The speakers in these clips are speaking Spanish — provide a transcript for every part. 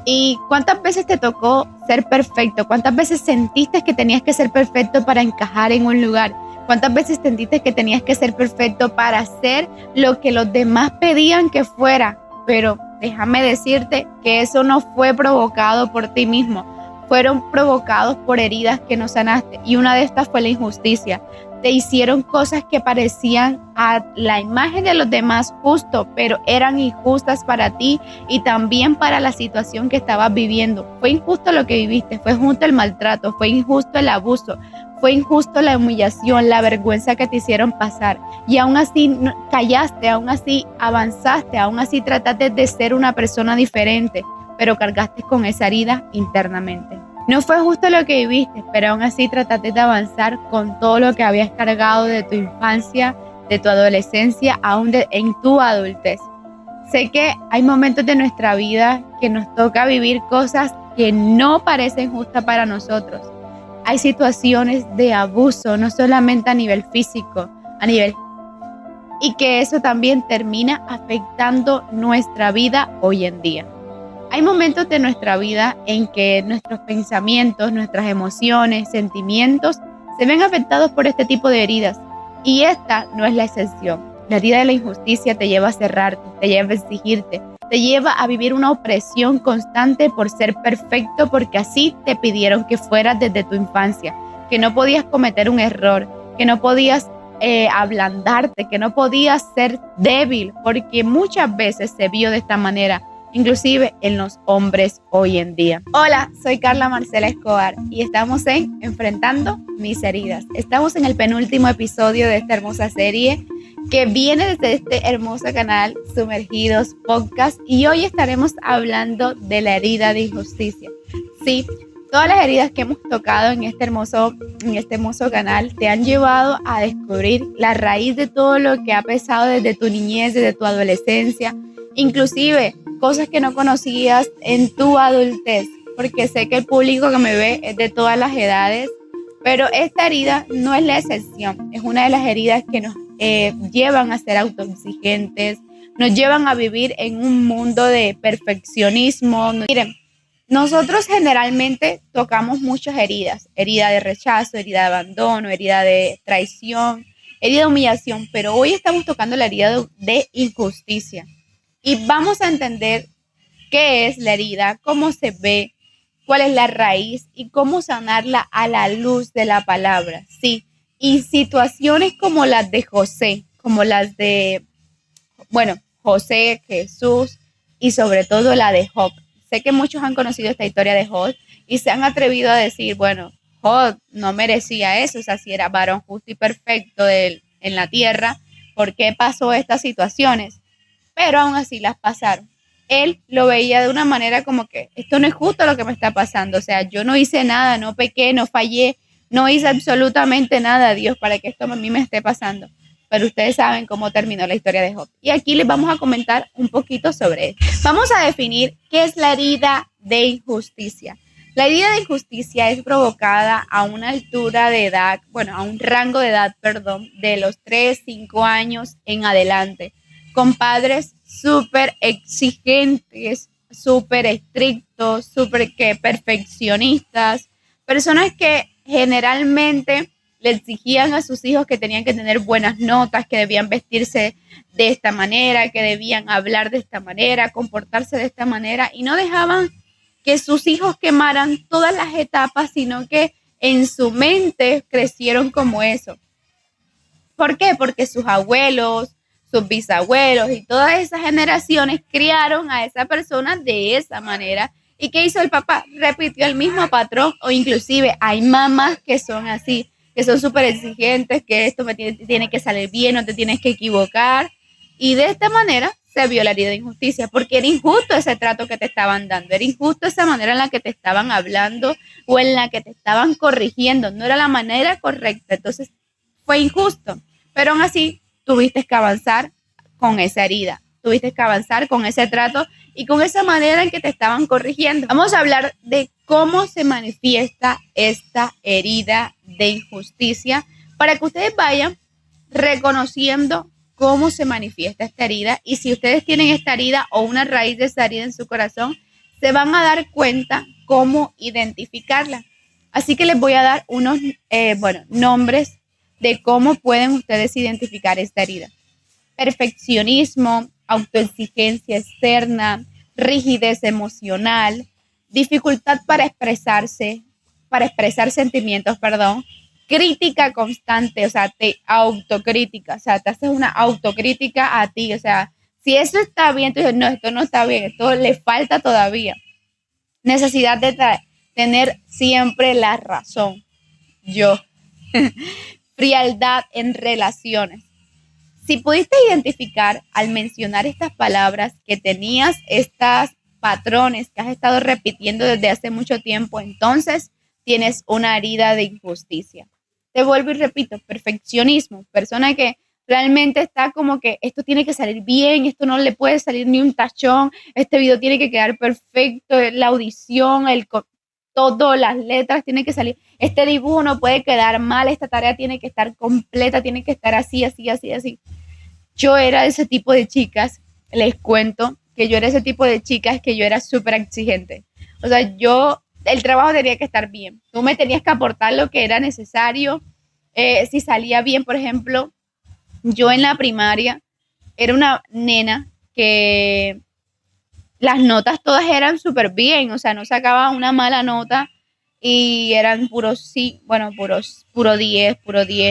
¿Y cuántas veces te tocó ser perfecto? ¿Cuántas veces sentiste que tenías que ser perfecto para encajar en un lugar? ¿Cuántas veces sentiste que tenías que ser perfecto para hacer lo que los demás pedían que fuera? Pero déjame decirte que eso no fue provocado por ti mismo. Fueron provocados por heridas que no sanaste. Y una de estas fue la injusticia. Te hicieron cosas que parecían a la imagen de los demás justo, pero eran injustas para ti y también para la situación que estabas viviendo. Fue injusto lo que viviste, fue injusto el maltrato, fue injusto el abuso, fue injusto la humillación, la vergüenza que te hicieron pasar. Y aún así callaste, aún así avanzaste, aún así trataste de ser una persona diferente, pero cargaste con esa herida internamente. No fue justo lo que viviste, pero aún así trataste de avanzar con todo lo que habías cargado de tu infancia, de tu adolescencia, aún en tu adultez. Sé que hay momentos de nuestra vida que nos toca vivir cosas que no parecen justas para nosotros. Hay situaciones de abuso, no solamente a nivel físico, y que eso también termina afectando nuestra vida hoy en día. Hay momentos de nuestra vida en que nuestros pensamientos, nuestras emociones, sentimientos se ven afectados por este tipo de heridas. Y esta no es la excepción. La herida de la injusticia te lleva a cerrarte, te lleva a exigirte, te lleva a vivir una opresión constante por ser perfecto, porque así te pidieron que fueras desde tu infancia, que no podías cometer un error, que no podías ablandarte, que no podías ser débil, porque muchas veces se vio de esta manera, inclusive en los hombres hoy en día. Hola, soy Carla Marcela Escobar y estamos en Enfrentando mis heridas. Estamos en el penúltimo episodio de esta hermosa serie que viene desde este hermoso canal Sumergidos Podcast, y hoy estaremos hablando de la herida de injusticia. Sí, todas las heridas que hemos tocado en este hermoso canal te han llevado a descubrir la raíz de todo lo que ha pesado desde tu niñez, desde tu adolescencia, inclusive cosas que no conocías en tu adultez, porque sé que el público que me ve es de todas las edades, pero esta herida no es la excepción. Es una de las heridas que nos llevan a ser autoexigentes, nos llevan a vivir en un mundo de perfeccionismo. Miren, nosotros generalmente tocamos muchas heridas: herida de rechazo, herida de abandono, herida de traición, herida de humillación, pero hoy estamos tocando la herida de injusticia. Y vamos a entender qué es la herida, cómo se ve, cuál es la raíz y cómo sanarla a la luz de la palabra. Sí, y situaciones como las de José, como las de, José, Jesús y sobre todo la de Job. Sé que muchos han conocido esta historia de Job y se han atrevido a decir, bueno, Job no merecía eso, o sea, si era varón justo y perfecto en la tierra, ¿por qué pasó estas situaciones? Pero aún así las pasaron. Él lo veía de una manera como que esto no es justo lo que me está pasando, o sea, yo no hice nada, no pequé, no fallé, no hice absolutamente nada, Dios, para que esto a mí me esté pasando. Pero ustedes saben cómo terminó la historia de Job. Y aquí les vamos a comentar un poquito sobre esto. Vamos a definir qué es la herida de injusticia. La herida de injusticia es provocada a una altura de edad, a un rango de edad, de los 3, 5 años en adelante, con padres súper exigentes, súper estrictos, súper perfeccionistas, personas que generalmente le exigían a sus hijos que tenían que tener buenas notas, que debían vestirse de esta manera, que debían hablar de esta manera, comportarse de esta manera, y no dejaban que sus hijos quemaran todas las etapas, sino que en su mente crecieron como eso. ¿Por qué? Porque sus abuelos, sus bisabuelos y todas esas generaciones criaron a esa persona de esa manera. ¿Y qué hizo el papá? Repitió el mismo patrón, o inclusive hay mamás que son así, que son súper exigentes, que esto tiene que salir bien, no te tienes que equivocar. Y de esta manera se vio la herida de injusticia, porque era injusto ese trato que te estaban dando, era injusto esa manera en la que te estaban hablando o en la que te estaban corrigiendo, no era la manera correcta. Entonces fue injusto, pero aún así tuviste que avanzar con esa herida, tuviste que avanzar con ese trato y con esa manera en que te estaban corrigiendo. Vamos a hablar de cómo se manifiesta esta herida de injusticia para que ustedes vayan reconociendo cómo se manifiesta esta herida, y si ustedes tienen esta herida o una raíz de esa herida en su corazón, se van a dar cuenta cómo identificarla. Así que les voy a dar unos nombres de cómo pueden ustedes identificar esta herida. Perfeccionismo, autoexigencia externa, rigidez emocional, dificultad para expresar sentimientos, crítica constante, o sea, te autocrítica, o sea, te haces una autocrítica a ti, o sea, si eso está bien, tú dices, no, esto no está bien, esto le falta todavía. Necesidad de tener siempre la razón. Yo. Frialdad en relaciones. Si pudiste identificar al mencionar estas palabras que tenías estos patrones que has estado repitiendo desde hace mucho tiempo, entonces tienes una herida de injusticia. Te vuelvo y repito, perfeccionismo, persona que realmente está como que esto tiene que salir bien, esto no le puede salir ni un tachón, este video tiene que quedar perfecto, la audición, todo, las letras tienen que salir, este dibujo no puede quedar mal, esta tarea tiene que estar completa, tiene que estar así, así, así, así. Yo era ese tipo de chicas, les cuento que yo era ese tipo de chicas que yo era súper exigente. O sea, el trabajo tenía que estar bien. Tú me tenías que aportar lo que era necesario. Si salía bien, por ejemplo, yo en la primaria era una nena que las notas todas eran súper bien, o sea, no sacaba una mala nota y eran puros, sí, bueno, puro 10,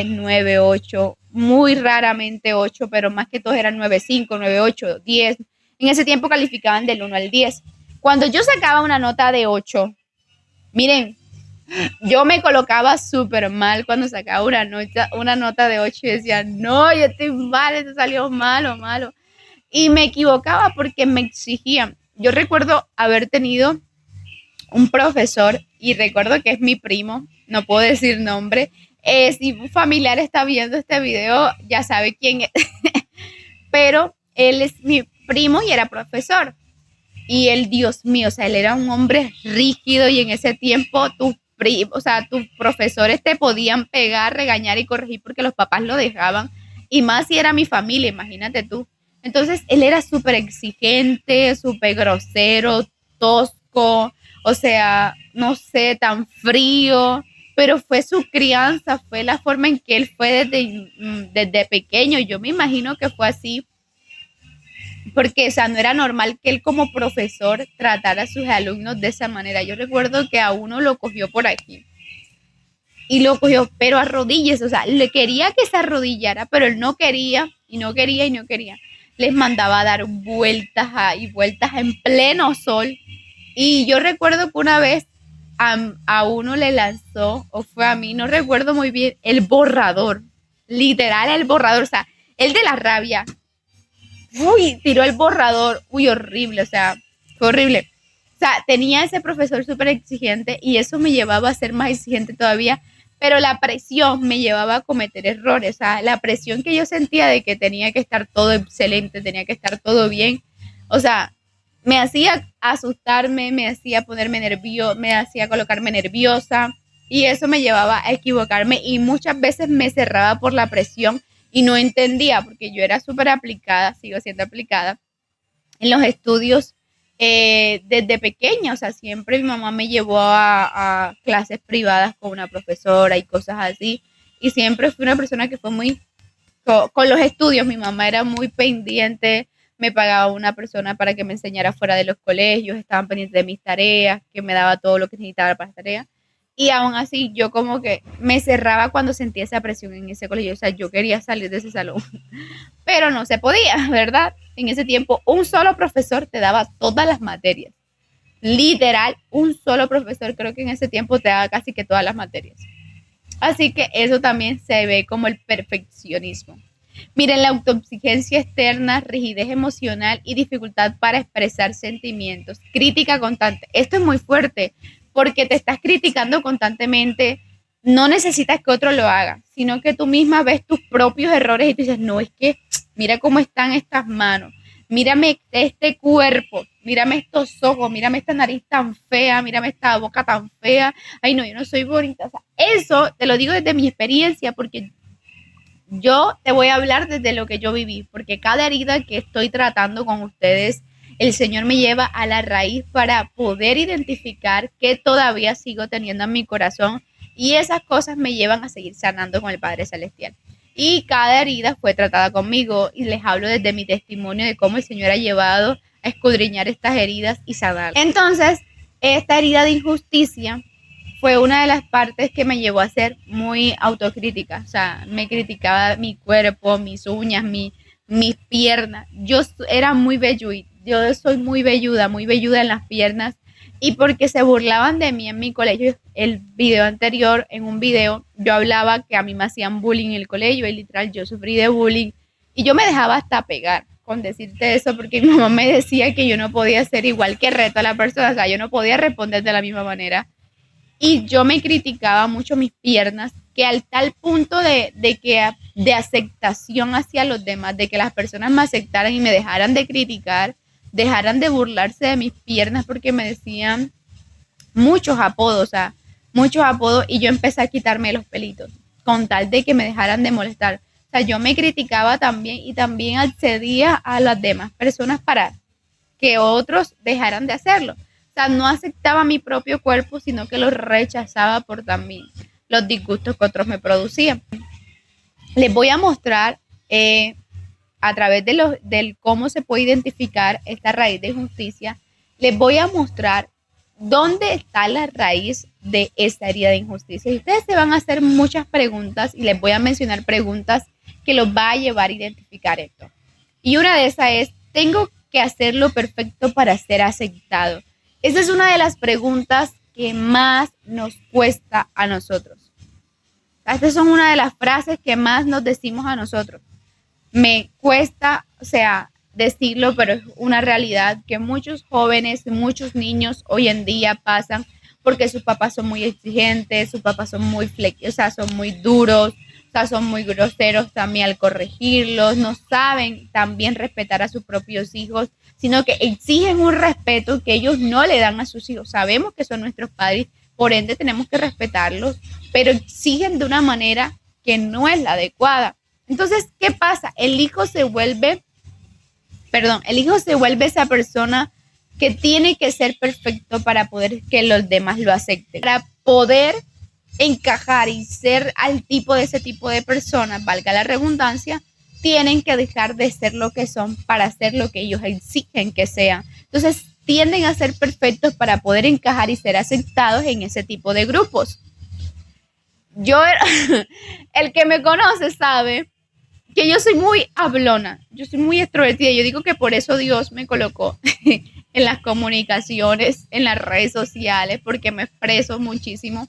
9, 8, muy raramente 8, pero más que todos eran 9,5, 9,8, 10. En ese tiempo calificaban del 1 al 10. Cuando yo sacaba una nota de 8, miren, yo me colocaba súper mal cuando sacaba una nota de 8 y decía, no, yo estoy mal, esto salió malo, malo. Y me equivocaba porque me exigían. Yo recuerdo haber tenido un profesor, y recuerdo que es mi primo, no puedo decir nombre. Si un familiar está viendo este video, ya sabe quién es. Pero él es mi primo y era profesor. Y él, Dios mío, o sea, él era un hombre rígido y en ese tiempo tus profesores te podían pegar, regañar y corregir porque los papás lo dejaban. Y más si era mi familia, imagínate tú. Entonces, él era súper exigente, súper grosero, tosco, o sea, no sé, tan frío, pero fue su crianza, fue la forma en que él fue desde pequeño. Yo me imagino que fue así porque, o sea, no era normal que él como profesor tratara a sus alumnos de esa manera. Yo recuerdo que a uno lo cogió por aquí y lo cogió, pero a rodillas, o sea, le quería que se arrodillara, pero él no quería y no quería y no quería. Les mandaba a dar vueltas y vueltas en pleno sol. Y yo recuerdo que una vez a uno le lanzó, o fue a mí, no recuerdo muy bien, el borrador, literal el borrador, o sea, el de la rabia. Uy, tiró el borrador, uy, horrible, o sea, fue horrible. O sea, tenía ese profesor súper exigente y eso me llevaba a ser más exigente todavía, pero la presión me llevaba a cometer errores, o sea, la presión que yo sentía de que tenía que estar todo excelente, tenía que estar todo bien, o sea, me hacía asustarme, me hacía ponerme nerviosa, me hacía colocarme nerviosa y eso me llevaba a equivocarme y muchas veces me cerraba por la presión y no entendía porque yo era súper aplicada, sigo siendo aplicada en los estudios desde pequeña, o sea, siempre mi mamá me llevó a clases privadas con una profesora y cosas así y siempre fui una persona que fue muy con los estudios, mi mamá era muy pendiente, me pagaba una persona para que me enseñara fuera de los colegios, estaban pendientes de mis tareas, que me daba todo lo que necesitaba para las tareas. Y aún así yo como que me cerraba cuando sentía esa presión en ese colegio, o sea, yo quería salir de ese salón, pero no se podía, ¿verdad? En ese tiempo un solo profesor te daba todas las materias, literal, un solo profesor creo que en ese tiempo te daba casi que todas las materias. Así que eso también se ve como el perfeccionismo. Miren, la autoexigencia externa, rigidez emocional y dificultad para expresar sentimientos. Crítica constante. Esto es muy fuerte porque te estás criticando constantemente. No necesitas que otro lo haga, sino que tú misma ves tus propios errores y tú dices, no, es que mira cómo están estas manos, mírame este cuerpo, mírame estos ojos, mírame esta nariz tan fea, mírame esta boca tan fea. Ay, no, yo no soy bonita. O sea, eso te lo digo desde mi experiencia porque yo te voy a hablar desde lo que yo viví, porque cada herida que estoy tratando con ustedes el Señor me lleva a la raíz para poder identificar qué todavía sigo teniendo en mi corazón y esas cosas me llevan a seguir sanando con el Padre Celestial. Y cada herida fue tratada conmigo y les hablo desde mi testimonio de cómo el Señor ha llevado a escudriñar estas heridas y sanarlas. Entonces, esta herida de injusticia fue una de las partes que me llevó a ser muy autocrítica. O sea, me criticaba mi cuerpo, mis uñas, mis piernas. Yo era muy velluda, yo soy muy velluda en las piernas. Y porque se burlaban de mí en mi colegio, el video anterior, en un video, yo hablaba que a mí me hacían bullying en el colegio y literal yo sufrí de bullying. Y yo me dejaba hasta pegar con decirte eso porque mi mamá me decía que yo no podía ser igual que el resto de la persona, o sea, yo no podía responder de la misma manera. Y yo me criticaba mucho mis piernas, que al tal punto de aceptación hacia los demás, de que las personas me aceptaran y me dejaran de criticar, dejaran de burlarse de mis piernas porque me decían muchos apodos, o sea, muchos apodos y yo empecé a quitarme los pelitos con tal de que me dejaran de molestar. O sea, yo me criticaba también y también accedía a las demás personas para que otros dejaran de hacerlo. O sea, no aceptaba mi propio cuerpo, sino que lo rechazaba por también los disgustos que otros me producían. Les voy a mostrar a través del cómo se puede identificar esta raíz de injusticia, les voy a mostrar dónde está la raíz de esta herida de injusticia. Y ustedes se van a hacer muchas preguntas y les voy a mencionar preguntas que los va a llevar a identificar esto. Y una de esas es, ¿tengo que hacerlo perfecto para ser aceptado? Esa es una de las preguntas que más nos cuesta a nosotros. Estas son una de las frases que más nos decimos a nosotros. Me cuesta, o sea, decirlo, pero es una realidad que muchos jóvenes, muchos niños hoy en día pasan porque sus papás son muy exigentes, sus papás son muy son muy duros, o sea, son muy groseros también al corregirlos, no saben también respetar a sus propios hijos, sino que exigen un respeto que ellos no le dan a sus hijos. Sabemos que son nuestros padres, por ende tenemos que respetarlos, pero exigen de una manera que no es la adecuada. Entonces, ¿qué pasa? El hijo se vuelve esa persona que tiene que ser perfecto para poder que los demás lo acepten. Para poder encajar y ser al tipo de ese tipo de personas, valga la redundancia, tienen que dejar de ser lo que son para ser lo que ellos exigen que sean. Entonces, tienden a ser perfectos para poder encajar y ser aceptados en ese tipo de grupos. El que me conoce sabe que yo soy muy hablona, yo soy muy extrovertida. Yo digo que por eso Dios me colocó en las comunicaciones, en las redes sociales, porque me expreso muchísimo.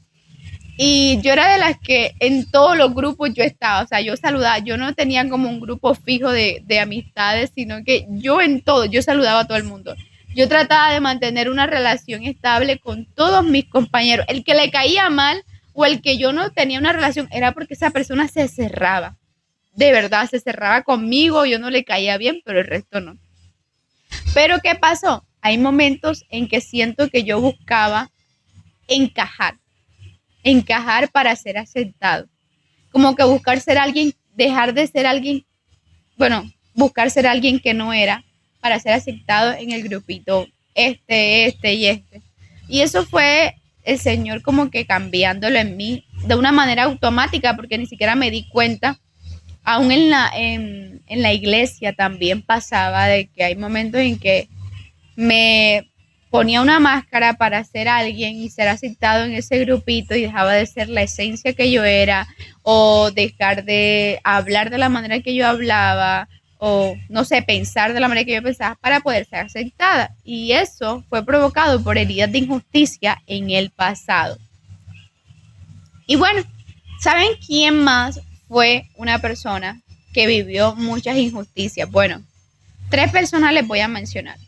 Y yo era de las que en todos los grupos yo estaba, o sea, yo saludaba, yo no tenía como un grupo fijo de amistades, sino que yo en todo, yo saludaba a todo el mundo. Yo trataba de mantener una relación estable con todos mis compañeros. El que le caía mal o el que yo no tenía una relación era porque esa persona se cerraba. De verdad, se cerraba conmigo, yo no le caía bien, pero el resto no. Pero ¿qué pasó? Hay momentos en que siento que yo buscaba encajar para ser aceptado. Como que buscar ser alguien, dejar de ser alguien, bueno, buscar ser alguien que no era para ser aceptado en el grupito, este y este. Y eso fue el Señor como que cambiándolo en mí de una manera automática, porque ni siquiera me di cuenta. Aún en la iglesia también pasaba de que hay momentos en que me ponía una máscara para ser alguien y ser aceptado en ese grupito y dejaba de ser la esencia que yo era o dejar de hablar de la manera que yo hablaba o no sé, pensar de la manera que yo pensaba para poder ser aceptada. Y eso fue provocado por heridas de injusticia en el pasado. Y bueno, ¿saben quién más fue una persona que vivió muchas injusticias? Bueno, 3 personas les voy a mencionar.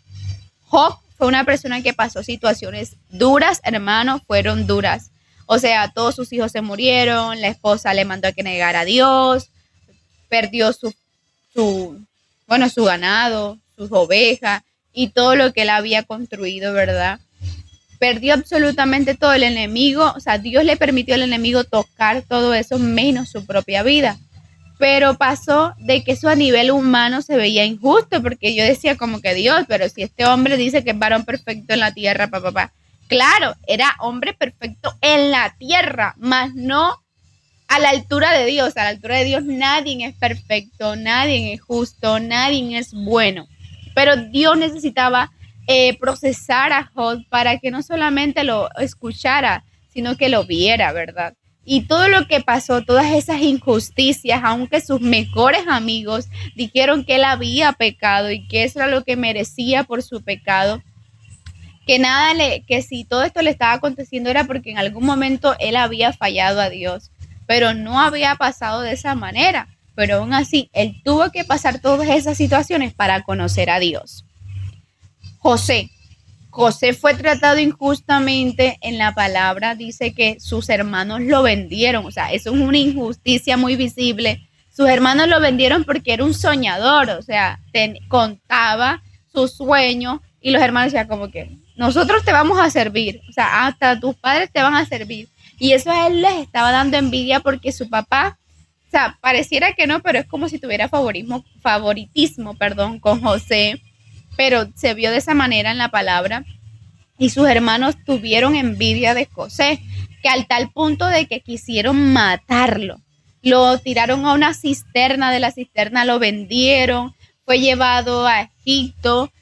Job fue una persona que pasó situaciones duras, hermanos, fueron duras. O sea, todos sus hijos se murieron, la esposa le mandó a que negara a Dios, perdió su ganado, sus ovejas y todo lo que él había construido, ¿verdad? Perdió absolutamente todo. El enemigo, o sea, Dios le permitió al enemigo tocar todo eso menos su propia vida. pero pasó de que eso a nivel humano se veía injusto, porque yo decía como que Dios, pero si este hombre dice que es varón perfecto en la tierra, papá. Claro, era hombre perfecto en la tierra, mas no a la altura de Dios. A la altura de Dios nadie es perfecto, nadie es justo, nadie es bueno. Pero Dios necesitaba procesar a Job para que no solamente lo escuchara, sino que lo viera, ¿verdad? Y todo lo que pasó, todas esas injusticias, aunque sus mejores amigos dijeron que él había pecado y que eso era lo que merecía por su pecado, que si todo esto le estaba aconteciendo era porque en algún momento él había fallado a Dios, pero no había pasado de esa manera. Pero aún así, él tuvo que pasar todas esas situaciones para conocer a Dios. José. José fue tratado injustamente en la palabra, dice que sus hermanos lo vendieron, o sea, eso es una injusticia muy visible. Sus hermanos lo vendieron porque era un soñador, o sea, contaba sus sueños y los hermanos decían como que nosotros te vamos a servir, o sea, hasta tus padres te van a servir. Y eso a él les estaba dando envidia porque su papá, o sea, pareciera que no, pero es como si tuviera favoritismo, con José, pero se vio de esa manera en la palabra y sus hermanos tuvieron envidia de José, que al tal punto de que quisieron matarlo. Lo tiraron a una cisterna, de la cisterna lo vendieron, fue llevado a Egipto,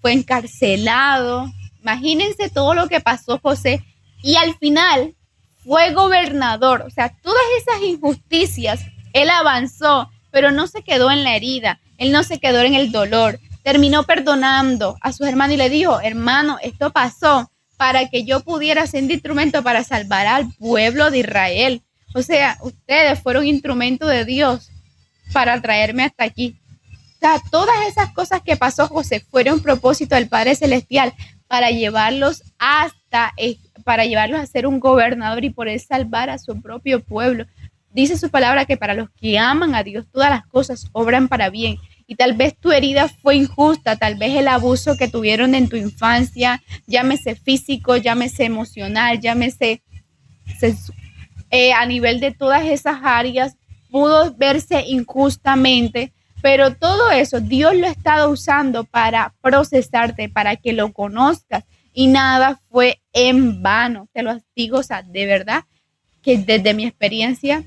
fue encarcelado. Imagínense todo lo que pasó José y al final fue gobernador. O sea, todas esas injusticias, él avanzó, pero no se quedó en la herida, él no se quedó en el dolor. Terminó perdonando a sus hermanos y le dijo, hermano, esto pasó para que yo pudiera ser un instrumento para salvar al pueblo de Israel. O sea, ustedes fueron instrumento de Dios para traerme hasta aquí. O sea, todas esas cosas que pasó José fueron propósito del Padre Celestial para llevarlos para llevarlos a ser un gobernador y poder salvar a su propio pueblo. Dice su palabra que para los que aman a Dios todas las cosas obran para bien. Y tal vez tu herida fue injusta, tal vez el abuso que tuvieron en tu infancia, llámese físico, llámese emocional, llámese a nivel de todas esas áreas, pudo verse injustamente, pero todo eso Dios lo ha estado usando para procesarte, para que lo conozcas y nada fue en vano, te lo digo, o sea, de verdad que desde mi experiencia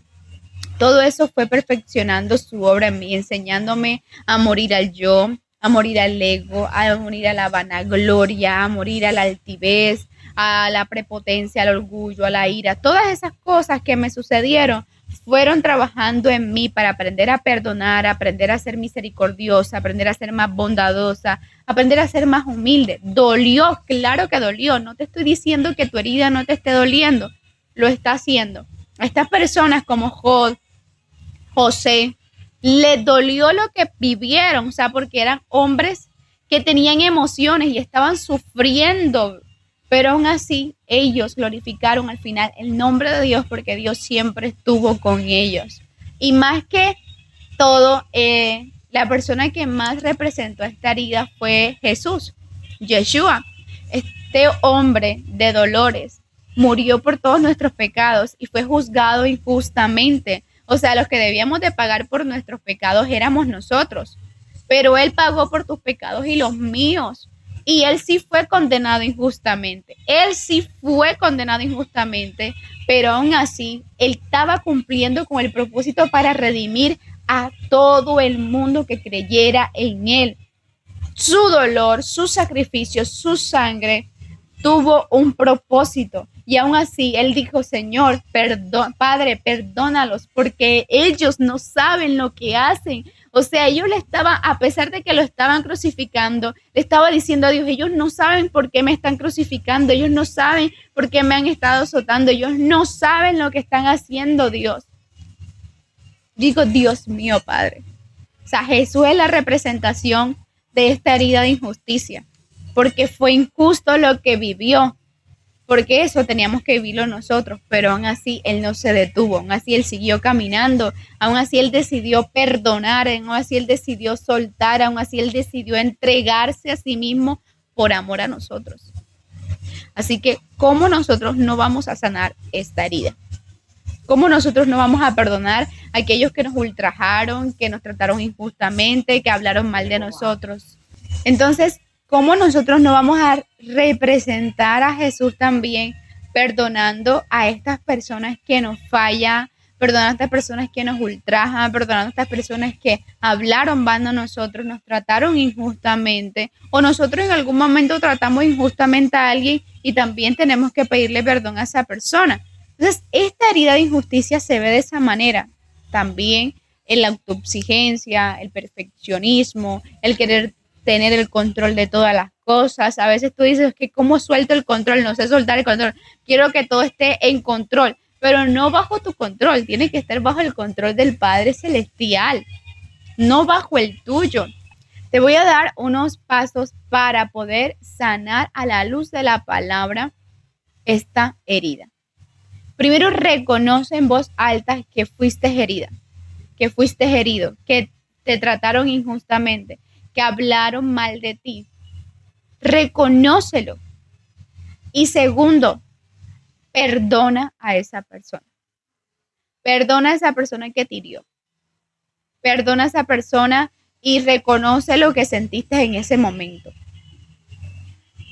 todo eso fue perfeccionando su obra en mí, enseñándome a morir al yo, a morir al ego, a morir a la vanagloria, a morir a la altivez, a la prepotencia, al orgullo, a la ira. Todas esas cosas que me sucedieron fueron trabajando en mí para aprender a perdonar, aprender a ser misericordiosa, aprender a ser más bondadosa, aprender a ser más humilde. Dolió, claro que dolió. No te estoy diciendo que tu herida no te esté doliendo, lo está haciendo. A estas personas como José, les dolió lo que vivieron, o sea, porque eran hombres que tenían emociones y estaban sufriendo, pero aún así ellos glorificaron al final el nombre de Dios porque Dios siempre estuvo con ellos. Y más que todo, la persona que más representó esta herida fue Jesús, Yeshua, este hombre de dolores. Murió por todos nuestros pecados y fue juzgado injustamente. O sea, los que debíamos de pagar por nuestros pecados éramos nosotros, pero Él pagó por tus pecados y los míos. Y Él sí fue condenado injustamente. Él sí fue condenado injustamente, pero aún así, Él estaba cumpliendo con el propósito para redimir a todo el mundo que creyera en Él. Su dolor, su sacrificio, su sangre tuvo un propósito. Y aún así, él dijo, Señor, Padre, perdónalos, porque ellos no saben lo que hacen. O sea, ellos le estaban, a pesar de que lo estaban crucificando, le estaba diciendo a Dios, ellos no saben por qué me están crucificando, ellos no saben por qué me han estado azotando, ellos no saben lo que están haciendo, Dios. Digo, Dios mío, Padre. O sea, Jesús es la representación de esta herida de injusticia, porque fue injusto lo que vivió, porque eso teníamos que vivirlo nosotros, pero aún así Él no se detuvo, aún así Él siguió caminando, aún así Él decidió perdonar, aún así Él decidió soltar, aún así Él decidió entregarse a sí mismo por amor a nosotros. Así que, ¿cómo nosotros no vamos a sanar esta herida? ¿Cómo nosotros no vamos a perdonar a aquellos que nos ultrajaron, que nos trataron injustamente, que hablaron mal de nosotros? Entonces, ¿cómo nosotros no vamos a representar a Jesús también perdonando a estas personas que nos fallan, perdonando a estas personas que nos ultrajan, perdonando a estas personas que hablaron mal de nosotros, nos trataron injustamente, o nosotros en algún momento tratamos injustamente a alguien y también tenemos que pedirle perdón a esa persona? Entonces, esta herida de injusticia se ve de esa manera. También en la autoexigencia, el perfeccionismo, el querer tener el control de todas las cosas. A veces tú dices que cómo suelto el control, no sé soltar el control. Quiero que todo esté en control, pero no bajo tu control, tiene que estar bajo el control del Padre Celestial, no bajo el tuyo. Te voy a dar unos pasos para poder sanar a la luz de la palabra esta herida. Primero, reconoce en voz alta que fuiste herida, que fuiste herido, que te trataron injustamente, que hablaron mal de ti. Reconócelo. Y segundo, perdona a esa persona. Perdona a esa persona que te hirió. Perdona a esa persona y reconoce lo que sentiste en ese momento.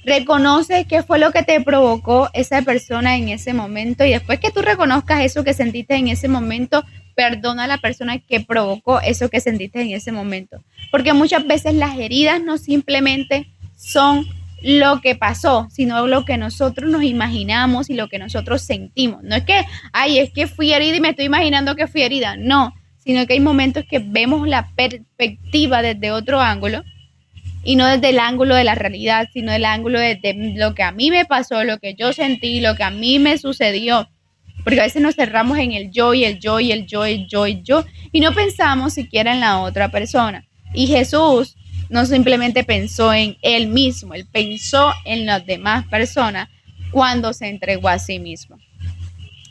Reconoce qué fue lo que te provocó esa persona en ese momento y después que tú reconozcas eso que sentiste en ese momento, perdona a la persona que provocó eso que sentiste en ese momento. Porque muchas veces las heridas no simplemente son lo que pasó, sino lo que nosotros nos imaginamos y lo que nosotros sentimos. No es que, ay, es que fui herida y me estoy imaginando que fui herida. No, sino que hay momentos que vemos la perspectiva desde otro ángulo y no desde el ángulo de la realidad, sino del ángulo de lo que a mí me pasó, lo que yo sentí, lo que a mí me sucedió. Porque a veces nos cerramos en el yo y el yo y el yo y el yo y yo y no pensamos siquiera en la otra persona. Y Jesús no simplemente pensó en él mismo, él pensó en las demás personas cuando se entregó a sí mismo.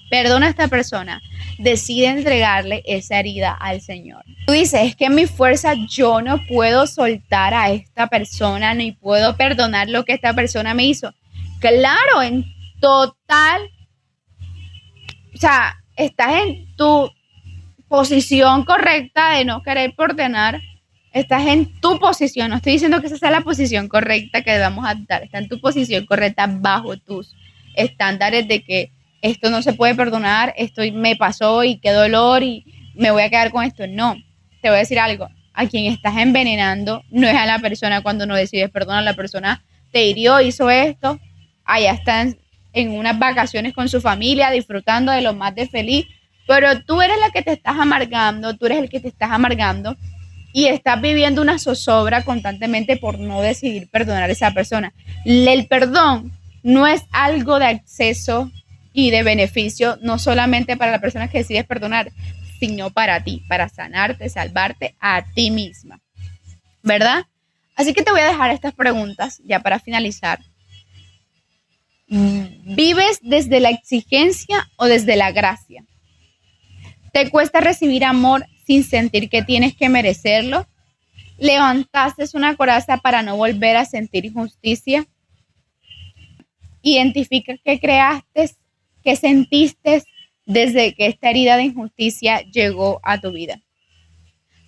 Perdona a esta persona, decide entregarle esa herida al Señor. Tú dices, es que en mi fuerza yo no puedo soltar a esta persona, ni puedo perdonar lo que esta persona me hizo. Claro, en total, o sea, estás en tu posición correcta de no querer perdonar, estás en tu posición, no estoy diciendo que esa sea la posición correcta que debamos adoptar, está en tu posición correcta bajo tus estándares de que esto no se puede perdonar, esto me pasó y qué dolor y me voy a quedar con esto. No, te voy a decir algo, a quien estás envenenando no es a la persona cuando no decides perdonar, la persona te hirió, hizo esto, allá están en unas vacaciones con su familia, disfrutando de lo más de feliz, pero tú eres la que te estás amargando, tú eres el que te estás amargando y estás viviendo una zozobra constantemente por no decidir perdonar a esa persona. El perdón no es algo de acceso y de beneficio, no solamente para la persona que decides perdonar, sino para ti, para sanarte, salvarte a ti misma, ¿verdad? Así que te voy a dejar estas preguntas ya para finalizar. ¿Vives desde la exigencia o desde la gracia? ¿Te cuesta recibir amor sin sentir que tienes que merecerlo? ¿Levantaste una coraza para no volver a sentir injusticia? Identifica qué creaste, qué sentiste desde que esta herida de injusticia llegó a tu vida.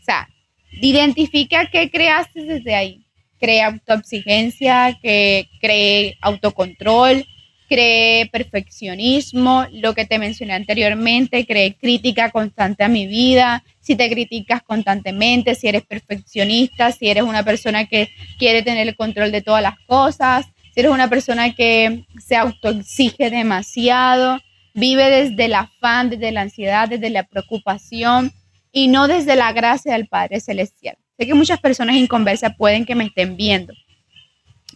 O sea, identifica qué creaste desde ahí. Cree autoexigencia, que cree autocontrol, cree perfeccionismo, lo que te mencioné anteriormente, cree crítica constante a mi vida, si te criticas constantemente, si eres perfeccionista, si eres una persona que quiere tener el control de todas las cosas, si eres una persona que se autoexige demasiado, vive desde el afán, desde la ansiedad, desde la preocupación y no desde la gracia del Padre Celestial. Sé que muchas personas inconversas pueden que me estén viendo,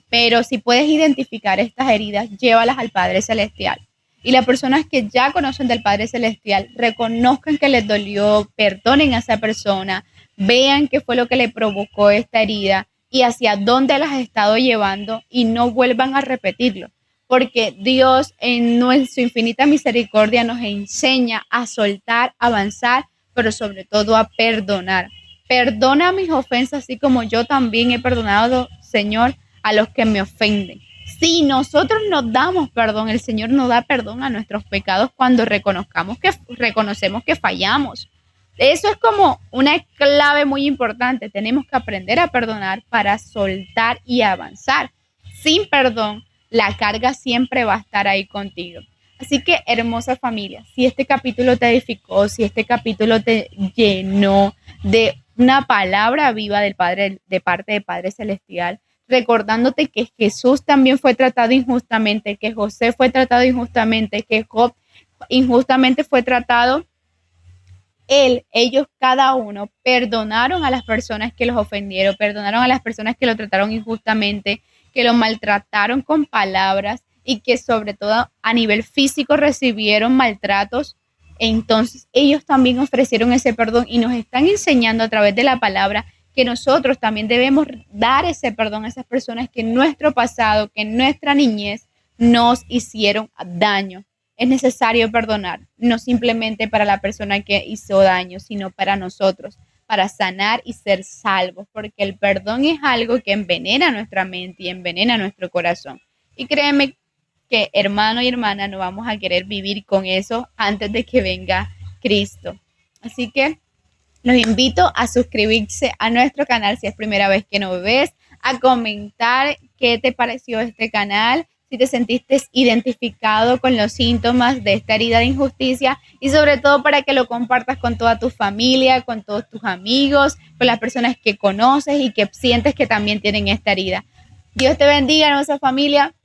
pero si puedes identificar estas heridas, llévalas al Padre Celestial. Y las personas que ya conocen del Padre Celestial reconozcan que les dolió, perdonen a esa persona, vean qué fue lo que le provocó esta herida y hacia dónde las ha estado llevando y no vuelvan a repetirlo. Porque Dios en su infinita misericordia nos enseña a soltar, avanzar, pero sobre todo a perdonar. Perdona mis ofensas, así como yo también he perdonado, Señor, a los que me ofenden. Si nosotros nos damos perdón, el Señor nos da perdón a nuestros pecados cuando reconocemos que fallamos. Eso es como una clave muy importante. Tenemos que aprender a perdonar para soltar y avanzar. Sin perdón, la carga siempre va a estar ahí contigo. Así que, hermosa familia, si este capítulo te edificó, si este capítulo te llenó de una palabra viva del Padre, de parte del Padre Celestial, recordándote que Jesús también fue tratado injustamente, que José fue tratado injustamente, que Job injustamente fue tratado, ellos cada uno perdonaron a las personas que los ofendieron, perdonaron a las personas que lo trataron injustamente, que lo maltrataron con palabras y que sobre todo a nivel físico recibieron maltratos. Entonces ellos también ofrecieron ese perdón y nos están enseñando a través de la palabra que nosotros también debemos dar ese perdón a esas personas que en nuestro pasado, que en nuestra niñez nos hicieron daño. Es necesario perdonar, no simplemente para la persona que hizo daño, sino para nosotros, para sanar y ser salvos, porque el perdón es algo que envenena nuestra mente y envenena nuestro corazón. Y créeme que, hermano y hermana, no vamos a querer vivir con eso antes de que venga Cristo. Así que los invito a suscribirse a nuestro canal si es primera vez que nos ves, a comentar qué te pareció este canal, si te sentiste identificado con los síntomas de esta herida de injusticia y sobre todo para que lo compartas con toda tu familia, con todos tus amigos, con las personas que conoces y que sientes que también tienen esta herida. Dios te bendiga, hermosa familia.